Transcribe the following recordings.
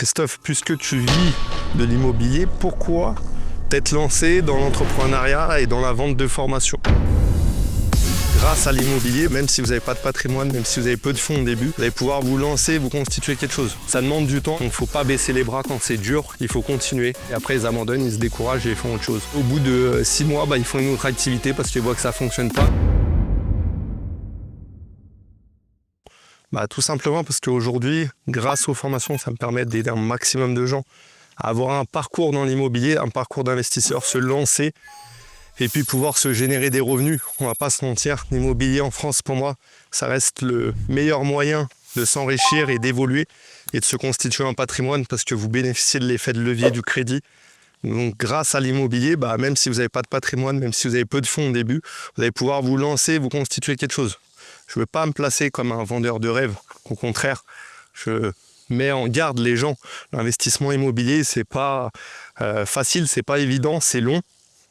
Christophe, puisque tu vis de l'immobilier, pourquoi t'être lancé dans l'entrepreneuriat et dans la vente de formation? Grâce à l'immobilier, même si vous n'avez pas de patrimoine, même si vous avez peu de fonds au début, vous allez pouvoir vous lancer, vous constituer quelque chose. Ça demande du temps, donc il ne faut pas baisser les bras quand c'est dur, il faut continuer. Et après, ils abandonnent, ils se découragent et ils font autre chose. Au bout de 6 mois, ils font une autre activité parce qu'ils voient que ça ne fonctionne pas. Tout simplement parce qu'aujourd'hui, grâce aux formations, ça me permet d'aider un maximum de gens à avoir un parcours dans l'immobilier, un parcours d'investisseur, se lancer et puis pouvoir se générer des revenus. On ne va pas se mentir, l'immobilier en France, pour moi, ça reste le meilleur moyen de s'enrichir et d'évoluer et de se constituer un patrimoine parce que vous bénéficiez de l'effet de levier du crédit. Donc grâce à l'immobilier, même si vous n'avez pas de patrimoine, même si vous avez peu de fonds au début, vous allez pouvoir vous lancer, vous constituer quelque chose. Je ne veux pas me placer comme un vendeur de rêve. Au contraire, je mets en garde les gens. L'investissement immobilier, c'est pas facile, c'est pas évident, c'est long.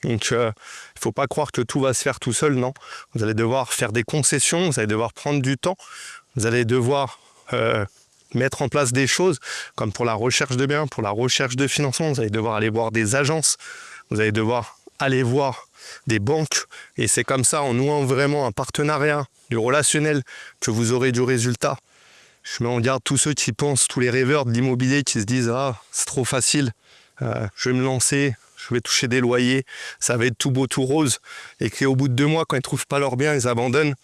Donc, il ne faut pas croire que tout va se faire tout seul, non. Vous allez devoir faire des concessions, vous allez devoir prendre du temps, vous allez devoir mettre en place des choses, comme pour la recherche de biens, pour la recherche de financement, vous allez devoir aller voir des agences, vous allez devoir aller voir des banques. Et c'est comme ça, en nouant vraiment un partenariat, du relationnel, que vous aurez du résultat. Je mets en garde tous ceux qui pensent, tous les rêveurs de l'immobilier qui se disent « Ah, c'est trop facile, je vais me lancer, je vais toucher des loyers, ça va être tout beau, tout rose. » Et qu'au bout de 2 mois, quand ils ne trouvent pas leur bien, ils abandonnent.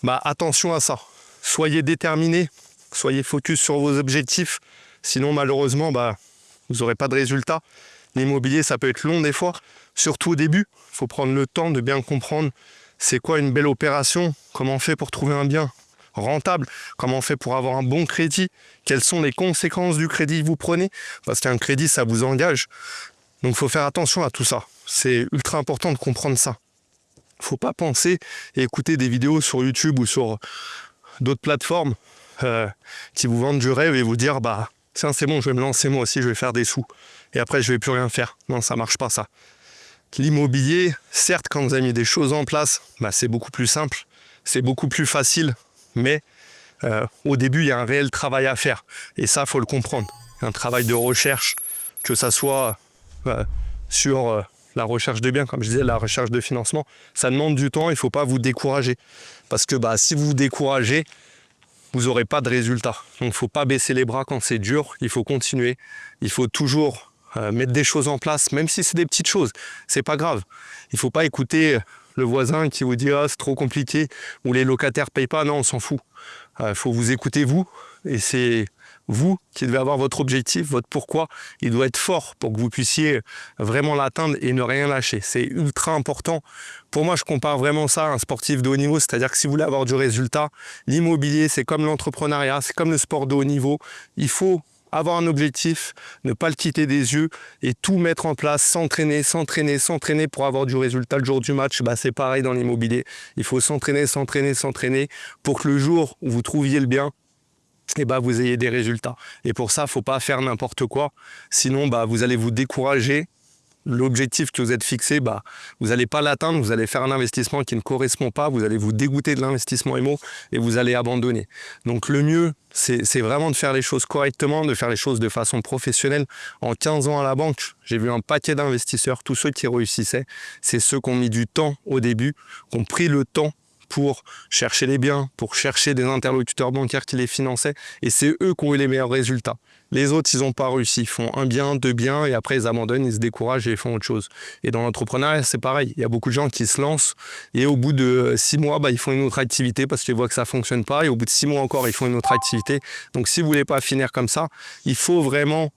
Attention à ça. Soyez déterminés, soyez focus sur vos objectifs. Sinon, malheureusement, vous n'aurez pas de résultat. L'immobilier, ça peut être long des fois, surtout au début. Il faut prendre le temps de bien comprendre c'est quoi une belle opération, comment on fait pour trouver un bien rentable, comment on fait pour avoir un bon crédit, quelles sont les conséquences du crédit que vous prenez, parce qu'un crédit, ça vous engage. Donc, il faut faire attention à tout ça. C'est ultra important de comprendre ça. Il ne faut pas penser et écouter des vidéos sur YouTube ou sur d'autres plateformes qui vous vendent du rêve et vous dire « Tiens, c'est bon, je vais me lancer moi aussi, je vais faire des sous. Et après, je ne vais plus rien faire. » Non, ça ne marche pas ça. L'immobilier, certes, quand vous avez mis des choses en place, c'est beaucoup plus simple, c'est beaucoup plus facile, mais au début, il y a un réel travail à faire. Et ça, il faut le comprendre. Un travail de recherche, que ça soit sur la recherche de biens, comme je disais, la recherche de financement, ça demande du temps, il ne faut pas vous décourager. Parce que si vous vous découragez, vous n'aurez pas de résultat. Donc, il ne faut pas baisser les bras quand c'est dur, il faut continuer, il faut toujours mettre des choses en place, même si c'est des petites choses, c'est pas grave. Il ne faut pas écouter le voisin qui vous dit « Ah, c'est trop compliqué » ou « Les locataires ne payent pas ». Non, on s'en fout. Il faut vous écouter vous, et c'est vous qui devez avoir votre objectif, votre pourquoi. Il doit être fort pour que vous puissiez vraiment l'atteindre et ne rien lâcher. C'est ultra important. Pour moi, je compare vraiment ça à un sportif de haut niveau, c'est-à-dire que si vous voulez avoir du résultat, l'immobilier, c'est comme l'entrepreneuriat, c'est comme le sport de haut niveau. Il faut avoir un objectif, ne pas le quitter des yeux et tout mettre en place, s'entraîner, s'entraîner, s'entraîner pour avoir du résultat le jour du match. C'est pareil dans l'immobilier. Il faut s'entraîner, s'entraîner, s'entraîner pour que le jour où vous trouviez le bien, vous ayez des résultats. Et pour ça, il ne faut pas faire n'importe quoi. Sinon, vous allez vous décourager. L'objectif que vous êtes fixé, vous n'allez pas l'atteindre, vous allez faire un investissement qui ne correspond pas, vous allez vous dégoûter de l'investissement IMO et vous allez abandonner. Donc le mieux, c'est vraiment de faire les choses correctement, de faire les choses de façon professionnelle. En 15 ans à la banque, j'ai vu un paquet d'investisseurs, tous ceux qui réussissaient, c'est ceux qui ont mis du temps au début, qui ont pris le temps pour chercher les biens, pour chercher des interlocuteurs bancaires qui les finançaient, et c'est eux qui ont eu les meilleurs résultats. Les autres, ils n'ont pas réussi. Ils font 1 bien, 2 biens, et après, ils abandonnent, ils se découragent et ils font autre chose. Et dans l'entrepreneuriat, c'est pareil. Il y a beaucoup de gens qui se lancent, et au bout de 6 mois, ils font une autre activité parce qu'ils voient que ça ne fonctionne pas, et au bout de 6 mois encore, ils font une autre activité. Donc, si vous ne voulez pas finir comme ça, il faut vraiment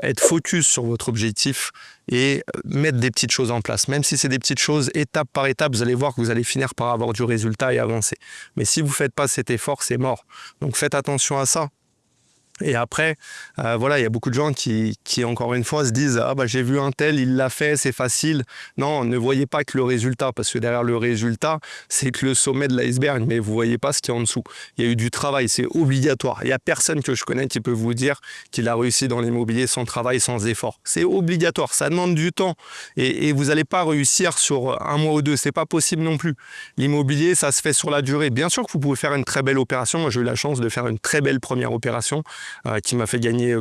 être focus sur votre objectif et mettre des petites choses en place. Même si c'est des petites choses, étape par étape, vous allez voir que vous allez finir par avoir du résultat et avancer. Mais si vous ne faites pas cet effort, c'est mort. Donc, faites attention à ça. Et après, il y a beaucoup de gens qui encore une fois, se disent « Ah, j'ai vu un tel, il l'a fait, c'est facile. » Non, ne voyez pas que le résultat, parce que derrière le résultat, c'est que le sommet de l'iceberg, mais vous ne voyez pas ce qu'il y a en dessous. Il y a eu du travail, c'est obligatoire. Il n'y a personne que je connais qui peut vous dire qu'il a réussi dans l'immobilier sans travail, sans effort. C'est obligatoire, ça demande du temps. Et vous n'allez pas réussir sur 1 mois ou 2, c'est pas possible non plus. L'immobilier, ça se fait sur la durée. Bien sûr que vous pouvez faire une très belle opération. Moi, j'ai eu la chance de faire une très belle première opération. qui m'a fait gagner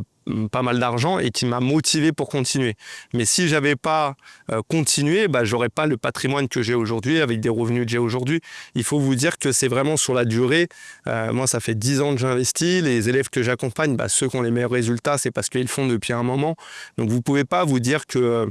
pas mal d'argent et qui m'a motivé pour continuer. Mais si j'avais pas continué, j'aurais pas le patrimoine que j'ai aujourd'hui avec des revenus que j'ai aujourd'hui. Il faut vous dire que c'est vraiment sur la durée. Moi, ça fait 10 ans que j'investis. Les élèves que j'accompagne, ceux qui ont les meilleurs résultats, c'est parce qu'ils le font depuis un moment. Donc, vous pouvez pas vous dire que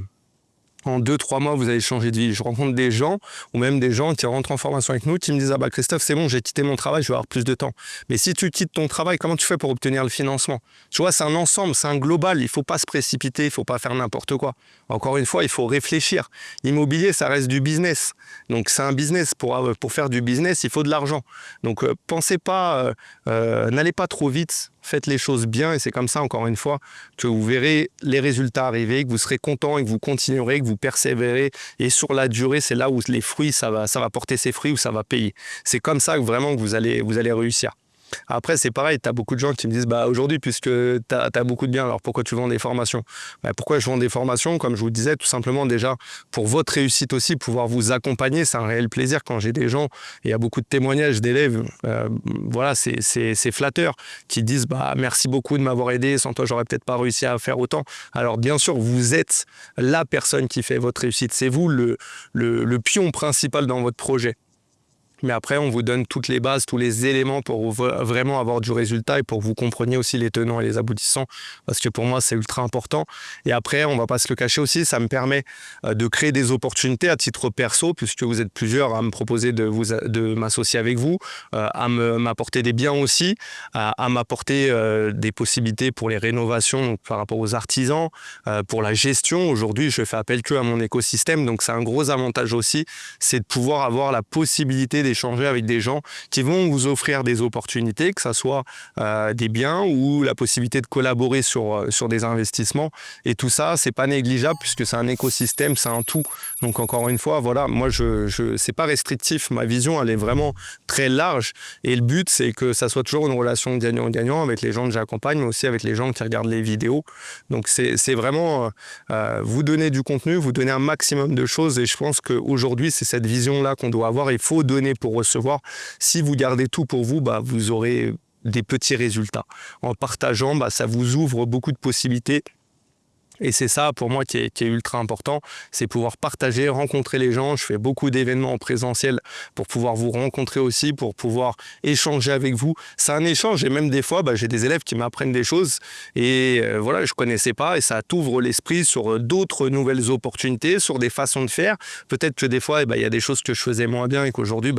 en 2-3 mois, vous allez changer de vie. Je rencontre des gens, ou même des gens qui rentrent en formation avec nous, qui me disent « Ah Christophe, c'est bon, j'ai quitté mon travail, je vais avoir plus de temps. » Mais si tu quittes ton travail, comment tu fais pour obtenir le financement? Tu vois, c'est un ensemble, c'est un global. Il ne faut pas se précipiter, il ne faut pas faire n'importe quoi. Encore une fois, il faut réfléchir. L'immobilier, ça reste du business. Donc, c'est un business. Pour faire du business, il faut de l'argent. Donc, pensez pas, n'allez pas trop vite. Faites les choses bien et c'est comme ça, encore une fois, que vous verrez les résultats arriver, que vous serez content et que vous continuerez, que vous persévérez. Et sur la durée, c'est là où les fruits, ça va porter ses fruits, où ça va payer. C'est comme ça que vraiment que vous allez réussir. Après, c'est pareil, tu as beaucoup de gens qui me disent aujourd'hui, puisque tu as beaucoup de biens, alors pourquoi tu vends des formations? Pourquoi je vends des formations? Comme je vous le disais, tout simplement déjà pour votre réussite aussi, pouvoir vous accompagner, c'est un réel plaisir quand j'ai des gens, et il y a beaucoup de témoignages d'élèves, voilà, c'est flatteur, qui disent merci beaucoup de m'avoir aidé, sans toi j'aurais peut-être pas réussi à faire autant. Alors bien sûr, vous êtes la personne qui fait votre réussite, c'est vous le pion principal dans votre projet. Mais après, on vous donne toutes les bases, tous les éléments pour vraiment avoir du résultat et pour que vous compreniez aussi les tenants et les aboutissants, parce que pour moi, c'est ultra important. Et après, on ne va pas se le cacher aussi, ça me permet de créer des opportunités à titre perso, puisque vous êtes plusieurs à me proposer de m'associer avec vous, à m'apporter des biens aussi, à m'apporter des possibilités pour les rénovations, donc par rapport aux artisans, pour la gestion. Aujourd'hui, je fais appel que à mon écosystème, donc c'est un gros avantage aussi, c'est de pouvoir avoir la possibilité d'échanger avec des gens qui vont vous offrir des opportunités, que ce soit des biens ou la possibilité de collaborer sur des investissements. Et tout ça, c'est pas négligeable puisque c'est un écosystème, c'est un tout. Donc encore une fois, voilà, moi, c'est pas restrictif. Ma vision, elle est vraiment très large. Et le but, c'est que ça soit toujours une relation gagnant-gagnant avec les gens que j'accompagne, mais aussi avec les gens qui regardent les vidéos. Donc c'est vraiment vous donner du contenu, vous donner un maximum de choses. Et je pense qu'aujourd'hui, c'est cette vision-là qu'on doit avoir. Il faut donner pour recevoir. Si vous gardez tout pour vous, vous aurez des petits résultats. En partageant, ça vous ouvre beaucoup de possibilités. Et c'est ça pour moi qui est ultra important, c'est pouvoir partager, rencontrer les gens. Je fais beaucoup d'événements en présentiel pour pouvoir vous rencontrer aussi, pour pouvoir échanger avec vous. C'est un échange et même des fois, j'ai des élèves qui m'apprennent des choses et voilà, je ne connaissais pas et ça t'ouvre l'esprit sur d'autres nouvelles opportunités, sur des façons de faire. Peut-être que des fois, il y a des choses que je faisais moins bien et qu'aujourd'hui,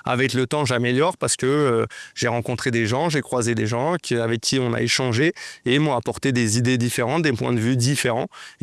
avec le temps, j'améliore parce que j'ai rencontré des gens, j'ai croisé des gens avec qui on a échangé et m'ont apporté des idées différentes, des points de vue différents.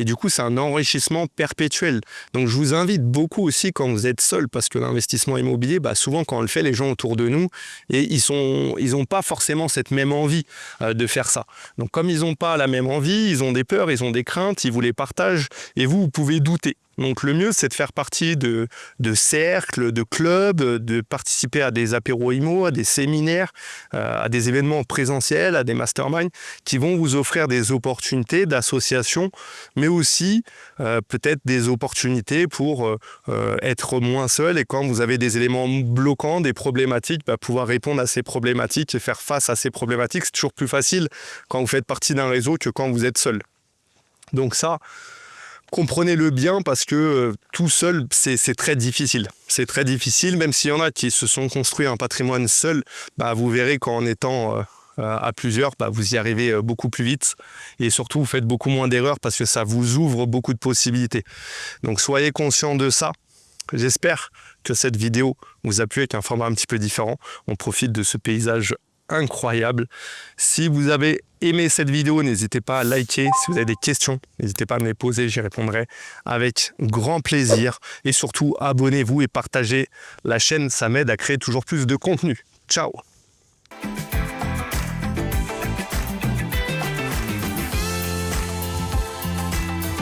Et du coup, c'est un enrichissement perpétuel. Donc, je vous invite beaucoup aussi quand vous êtes seul, parce que l'investissement immobilier, souvent, quand on le fait, les gens autour de nous, et ils n'ont pas forcément cette même envie de faire ça. Donc, comme ils n'ont pas la même envie, ils ont des peurs, ils ont des craintes, ils vous les partagent, et vous pouvez douter. Donc le mieux, c'est de faire partie de cercles, de clubs, de participer à des apéros IMO, à des séminaires, à des événements présentiels, à des masterminds qui vont vous offrir des opportunités d'association, mais aussi peut-être des opportunités pour être moins seul et quand vous avez des éléments bloquants, des problématiques, pouvoir répondre à ces problématiques et faire face à ces problématiques. C'est toujours plus facile quand vous faites partie d'un réseau que quand vous êtes seul. Donc ça, comprenez-le bien parce que tout seul, c'est très difficile. C'est très difficile, même s'il y en a qui se sont construits un patrimoine seul, vous verrez qu'en étant à plusieurs, vous y arrivez beaucoup plus vite et surtout, vous faites beaucoup moins d'erreurs parce que ça vous ouvre beaucoup de possibilités. Donc, soyez conscients de ça. J'espère que cette vidéo vous a plu avec un format un petit peu différent. On profite de ce paysage incroyable. Si vous avez aimé cette vidéo, n'hésitez pas à liker. Si vous avez des questions, n'hésitez pas à me les poser, j'y répondrai avec grand plaisir. Et surtout, abonnez-vous et partagez la chaîne, ça m'aide à créer toujours plus de contenu. Ciao!